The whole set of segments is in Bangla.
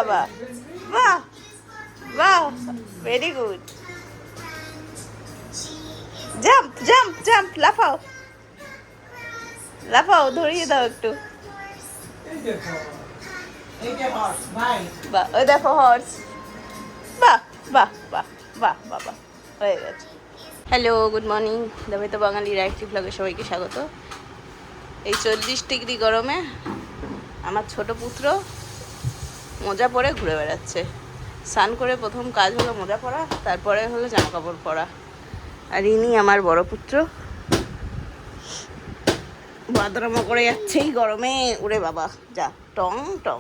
বাবা, বাহ বাহ, very good. Jump jump jump, লাফাও লাফাও, ধরিয়ে দাও একটু। বাহ, ওই দেখো হর্স। বাহ বাহ বাহ বাহ বাবা, হয়ে গেছে। Hello, good morning. দাবিত বাঙালির আরেকটি ব্লগে সবাইকে স্বাগত। এই 40 ডিগ্রি গরমে আমার ছোট পুত্র মোজা পরে ঘুরে বেড়াচ্ছে। স্নান করে প্রথম কাজ হলো মোজা পরা, তারপরে হলো জামা কাপড় পরা। আর ইনি আমার বড় পুত্র, বাদরামো করে যাচ্ছে এই গরমে। উড়ে বাবা, যা টং টং।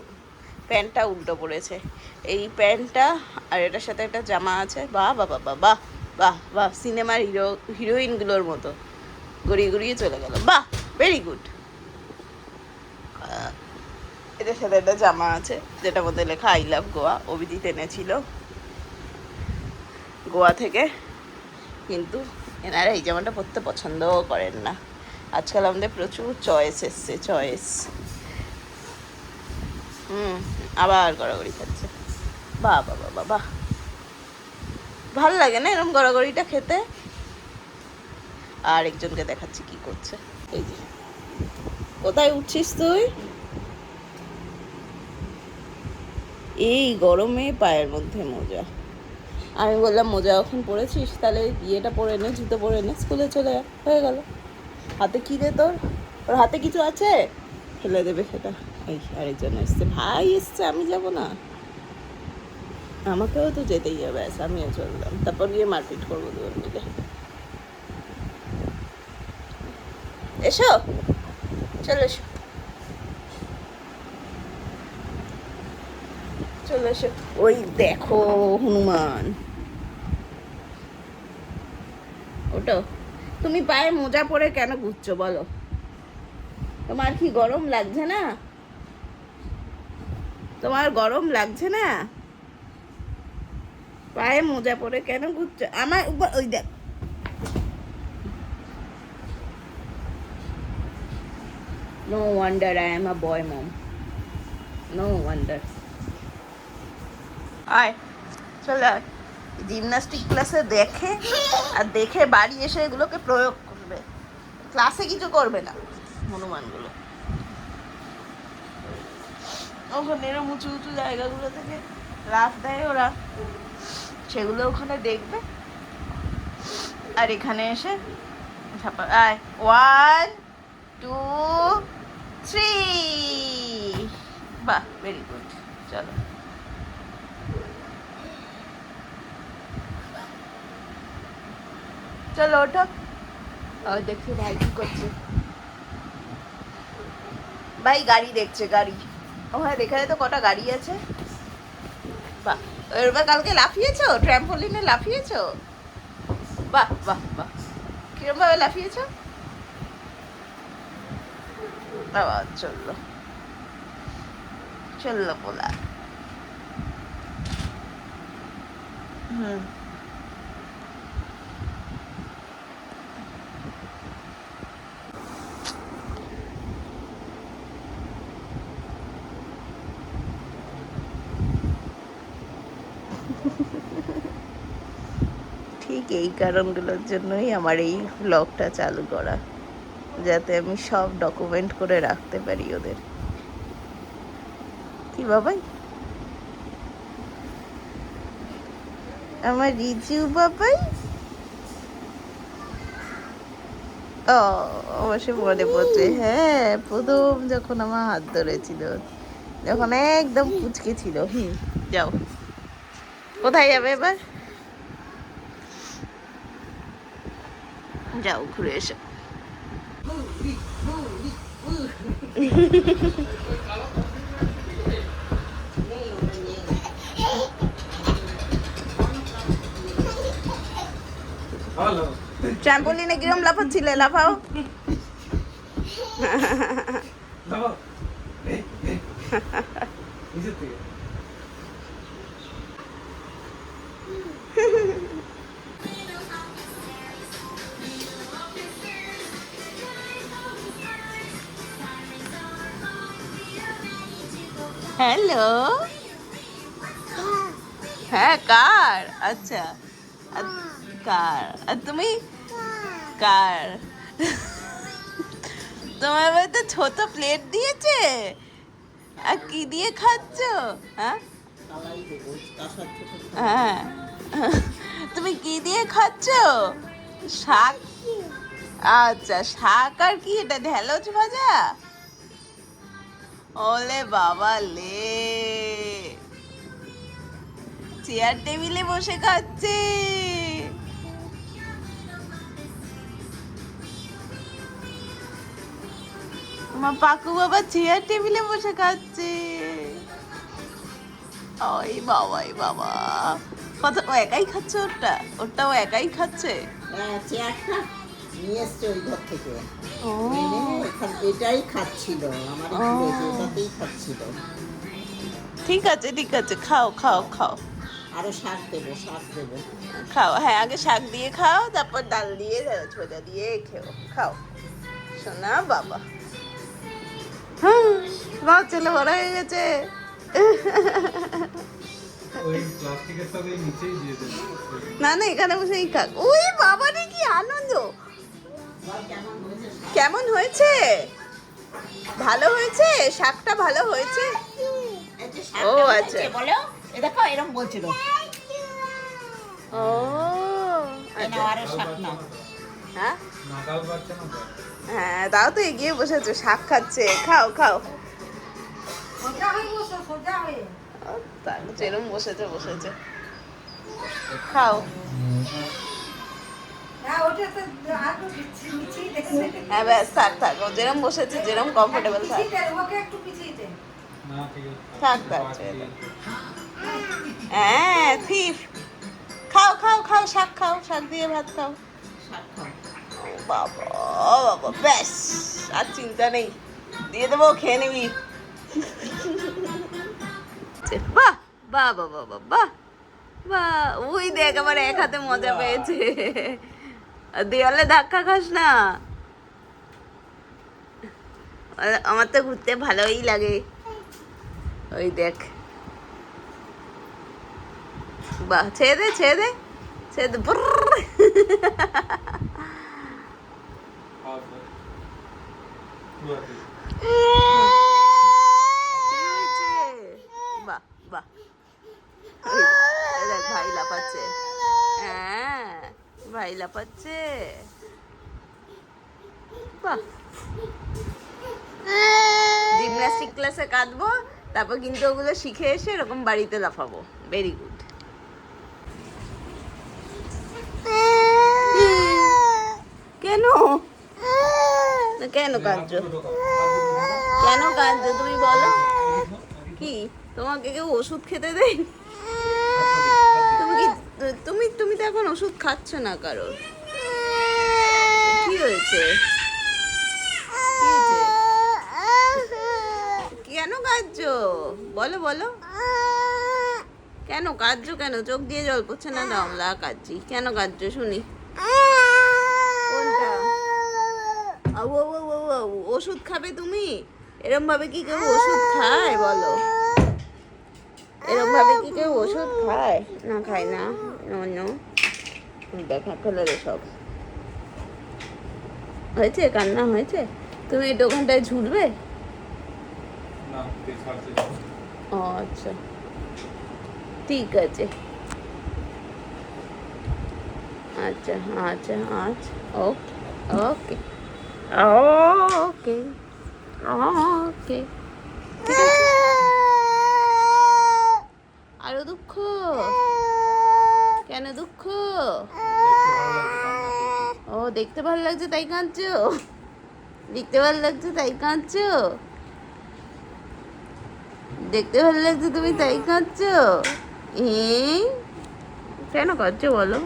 প্যান্টটা উল্টো পড়েছে, এই প্যান্টটা আর এটার সাথে একটা জামা আছে। বাহ বাবা বাহ বাহ বাহ বাহ, সিনেমার হিরোইনগুলোর মতো গড়িয়ে গড়িয়ে চলে গেল। বাহ, ভেরি গুড। এটার সাথে একটা জামা আছে যেটার মধ্যে লেখা আই লাভ গোয়া। অভিজিৎ এনেছিল গোয়া থেকে, কিন্তু এনারা এই জামাটা পরতে পছন্দও করেন না। আজকাল আমাদের প্রচুর চয়েস এসছে, চয়েস। আবার গড়াগড়ি খাচ্ছে। বাহ বাবা বাবা, ভাল লাগে না এরকম গড়াগড়িটা খেতে। আর একজনকে দেখাচ্ছি কি করছে। এই যে, কোথায় উঠছিস তুই? এই গরমে পায়ের মধ্যে মোজা। আমি বললাম মোজা এখন পরেছিস, তাহলে ইয়েটা পরে নে, জুতো পরে নে, স্কুলে চলে যা, হয়ে গেল। হাতে কি রে তোর? ওর হাতে কিছু আছে? ফেলে দেবে সেটা। এই আরেকজন এসছে, ভাই এসছে, আমি যাব না? আমাকেও তো যেতেই হবে, আমিও চললাম। তারপর গিয়ে মারপিট করবো দুজন মিলে। এসো, চলে এসো, চলে এসো। ওই দেখো হনুমান। ওটো, তুমি পায়ে মোজা পরে কেন ঘুরছো বলো? তোমার কি গরম লাগছে না? তোমার গরম লাগছে না? পায়ে মোজা পরে কেন ঘুরছো? আমার উপর ওই দেখ। No wonder I am a boy mom. No wonder. আয়, চলে আয়। জিমনাস্টিক ক্লাসে দেখে আর দেখে বাড়ি এসে এগুলোকে প্রয়োগ করবে, ক্লাসে কিছু করবে না। হনুমানগুলো ওখানে এরকম উঁচু উঁচু জায়গাগুলো থেকে লাফ দেয় ওরা, সেগুলো ওখানে দেখবে আর এখানে এসে ঝাপা। আয়, 1 2 3। বাহ, ভেরি গুড। চলো, চলো ওঠো। আর দেখছি ভাই কি করছে। ভাই গাড়ি দেখছে, গাড়ি। ওখানে দেখা যায় তো কটা গাড়ি আছে। বাহ, এবার কালকে লাফিয়েছো, ট্র্যাম্পোলিনে লাফিয়েছো? বাহ বাহ বাহ, কিরম ভাবে লাফিয়েছো? আবার চললো, চললো পোলা। ঠিক এই কারণগুলোর জন্যই আমার এই ব্লগটা চালু করা, যাতে আমি সব ডকুমেন্ট করে রাখতে পারি ওদের। কি বাবাই, আমার রিজু বাবাই। ও, অবশ্যই মনে পড়ছে। হ্যাঁ, প্রথম যখন আমার হাত ধরেছিল, যখন একদম কুচকে ছিল। যাও, কোথায় যাবে এবার? যাও, ঘুরে এসো। ট্র্যাম্পোলিনে কিরম লাফাচ্ছিলে? লাফাও। হ্যালো, হ্যাঁ কার, আচ্ছা কার, আর তুমি কার? তোমার বাড়িতে ছোট প্লেট দিয়েছে, আর কি দিয়ে খাচ্ছ? হ্যাঁ হ্যাঁ, তুমি কি দিয়ে খাচ্ছ? শাক, আচ্ছা শাক আর কি এটা, ঢেঁড়স ভাজা? ওলে বাবা লে, চেয়ার টেবিলে বসে খাচ্ছে। আমার পাকু বাবা চেয়ার টেবিলে বসে খাচ্ছে। ওই বাবা, এই বাবা, কত ও একাই খাচ্ছে? ওরটা ওরটাও একাই খাচ্ছে? চেয়ারটা নিয়ে এসছে ওই ঘর থেকে, ও এটাই খাচ্ছিল, আমার এটাতেই খাচ্ছিল। ঠিক আছে ঠিক আছে, খাও খাও খাও, আরো শাক দেবো, শাক দেবো। খাও, হ্যাঁ আগে শাক দিয়ে খাও, তারপর ডাল দিয়ে ছোলা দিয়ে খেও, খাও শোনা বাবা। বাবা ছেলে বড় হয়ে গেছে। না না, এখানে বসেই খাক। ওই বাবা রে কি আনন্দ! কেমন হয়েছে? ভালো হয়েছে, শাকটা ভালো হয়েছে। ও আচ্ছা, বলো এ দেখো এরকম বলছিল। ও আচ্ছা, আরো শাক নাও। হ্যাঁ হ্যাঁ, দাও তো, এগিয়ে বসেছো, শাক খাচ্ছে, খাও খাও। যেরম বসেছে বসেছে, খাও। হ্যাঁ ব্যাস, থাক থাক, ও যেরম বসেছে, যেরম কমফোর্টেবল থাক, থাক থাক। হ্যাঁ থিফ, খাও খাও খাও, শাক খাও, শাক দিয়ে ভাত খাও। বাবা বাবা, ব্যাস আর চিন্তা নেই, দিয়ে দেবো, খেয়ে নিবি। বাহ বাহ বাহ বাহ বাহ বাহ বাহ, ওই দেখ আমার এক হাতে মজা পেয়েছে। দেওয়ালে ধাক্কা খাস না, আমার তো ঘুরতে ভালোই লাগে। ওই দেখ, বাহ, ছেড়ে দে ছেড়ে দে ছেড়ে দে, বাহ বাহ, দেখ ভাই লাফাচ্ছে, হ্যাঁ ভাই লাফাচ্ছে, বাহ। জিমন্যাস্টিক ক্লাসে কাঁদবো, তারপর কিন্তু ওগুলো শিখে এসে এরকম বাড়িতে লাফাবো। Very good. কেন কেন কাঁদছো? কেন কাঁদছো তুমি বলো? কি তোমাকে কেউ ওষুধ খেতে দেয়? তুমি কি, তুমি তুমি তো এখন ওষুধ খাচ্ছ না কারোর, কি হয়েছে? কি হয়েছে? কেন কাঁদছো বলো বলো, কেন কাঁদছো? কেন চোখ দিয়ে জল পড়ছে না? দামলা কাঁদছি, কেন কাঁদছো শুনি? কোনটা? ওষুধ খাবে তুমি? এরম ভাবে কি কেউ ওষুধ খায় বলো? এরম ভাবে কি কেউ ওষুধ খায়? না খায় না, নো। দেখা ফেলে রে সব। হয়েছে, কান্না হয়েছে? তুমি এটা ওখানটায় ঝুলবে? ও আচ্ছা, ঠিক আছে, আচ্ছা আচ্ছা আচ্ছা, ওকে ওকে ওকে, আরো দুঃখ? কেন দুঃখ? ও দেখতে ভালো লাগছে তাই কাঁদছো? দেখতে ভালো লাগছে তাই কাঁদছো? দেখতে ভালো লাগছে তুমি তাই কাঁদছো? কেন কাঁদছো বলো?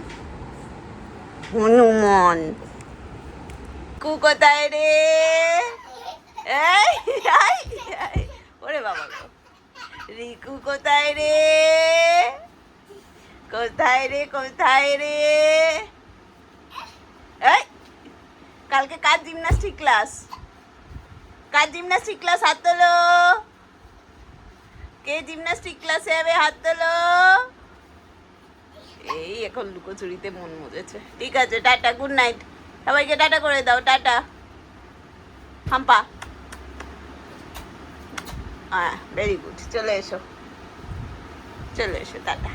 হনুমান কু কোথায় রে? ওরে বাবা গো, রিকু কোথায় রে? কোথায় রে কোথায় রে? এই কালকে কার জিমন্যাস্টিক ক্লাস? কার জিমন্যাস্টিক ক্লাস? হাত তোলো। কে জিমন্যাস্টিক ক্লাসে যাবে? হাত তোলো। এই এখন লুকোচুরিতে মন মজেছে। ঠিক আছে, টাটা, গুড নাইট। সবাইকে টাটা করে দাও, টাটা। হাম্পা। হ্যাঁ, ভেরি গুড। চলে এসো, চলে এসো, টাটা।